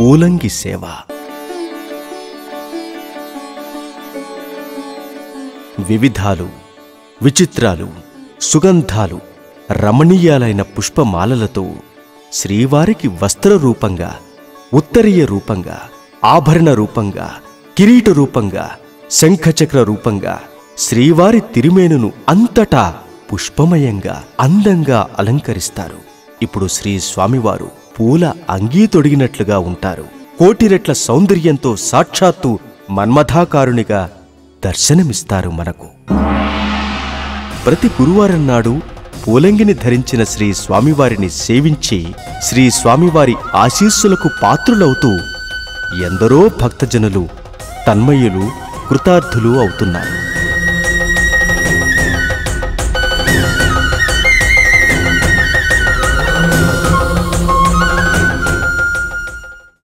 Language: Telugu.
పూలంగి సేవ. వివిధాలు, విచిత్రాలు, సుగంధాలు, రమణీయాలైన పుష్పమాలలతో శ్రీవారికి వస్త్రరూపంగా, ఉత్తరీయ రూపంగా, ఆభరణ రూపంగా, కిరీట రూపంగా, శంఖచక్ర రూపంగా శ్రీవారి తిరుమేనును అంతటా పుష్పమయంగా అందంగా అలంకరిస్తారు. ఇప్పుడు శ్రీ స్వామివారు పూల అంగీ తొడిగినట్లుగా ఉంటారు. కోటి రెట్ల సౌందర్యంతో సాక్షాత్తు మన్మథాకారునిగా దర్శనమిస్తారు మనకు. ప్రతి గురువారం నాడు పూలంగిని ధరించిన శ్రీ స్వామివారిని సేవించి శ్రీ స్వామివారి ఆశీస్సులకు పాత్రులవుతూ ఎందరో భక్తజనులు తన్మయులు, కృతార్థులు అవుతున్నారు.